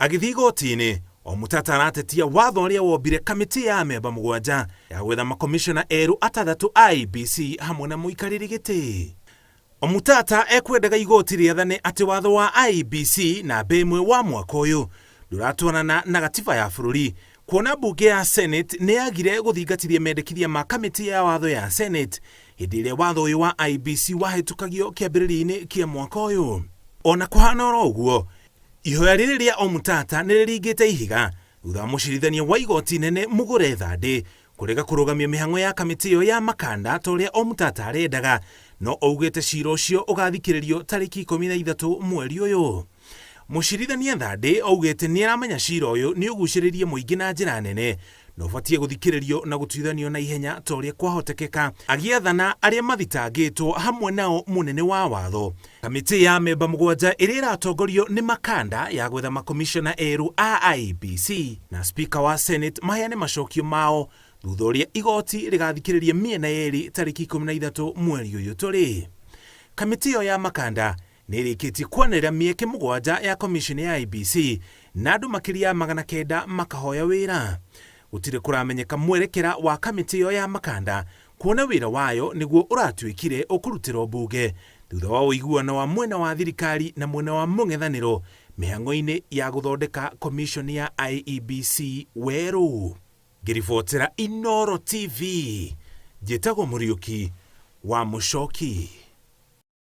Agĩthiĩ igoti-inĩ, Omutata aratetia watho ũrĩa wombire kamĩtĩ ya amemba 7 ya gwetha makomicona erũ 6 IEBC hamwe na mũikarĩri gĩtĩ. Omutata ekwendaga igoti rĩathane atĩ watho wa IEBC namba 1 wa mwaka ũyũ ndũratwarana na gatiba ya bũrũri, kuona mbunge ya Senate nĩ yagire gũthingatithia mendekithia ma kamĩtĩ ya watho ya Senate hĩndĩ ĩrĩa watho ũyũ wa IEBC wahĩtũkagio kĩambĩrĩria-inĩ kĩa mwaka ũyũ. Ona kũhana oro ũguo, ihoya rĩrĩ rĩa Omutata nĩ rĩringĩte ihiga thutha wa mũcirithania wa igoti inene Mugure Thande kũrega kũrũgamia mĩhang'o ya kamĩtĩ ĩyo ya makanda ta ũrĩa Omutata arendaga, no ougĩte cira ũcio ũgathikĩrĩrio tarĩki 13 mweri ũyũ. Mũcirithania Thande ougĩte nĩ aramenya cira ũyũ nĩ ũgucĩrĩirie mũingĩ na njĩra nene na ũbatiĩ gũthikĩrĩrio na gũtuithanio na ihenya ta ũrĩa kwahotekeka, agĩathana arĩa mathitangĩtwo hamwe nao mũnene wa watho. Kamĩtĩ ya amemba 7 ĩrĩa ĩratongorio nĩ makanda ya gwetha makomicona erũ a IEBC na spika wa Senate maheane macokio mao thutha ũrĩa igoti rĩgathikĩrĩria mĩena yerĩ tarĩki 13 mweri ũyũ tũrĩ. Kamĩtĩ ĩyo ya makanda nĩ ĩrĩkĩtie kwanĩrĩra mĩeke 7 ya komishoni ya IEBC na andũ makĩria ya 900 makahoya wĩra. Gũtirĩ kũramenyeka mwerekera wa kamĩtĩ ĩyo ya makanda, kuona wĩra wayo nĩguo ũratuĩkire ũkũrutĩrwo mbunge thutha wa ũiguano wa mwena wa thirikari na mwena wa mũng'ethanĩro mĩhang'o-inĩ ya gũthondeka komishoni ya IEBC werũ. Ngĩribotera Inooro TV, njĩtagwo Mũriũki wa Mũchoki.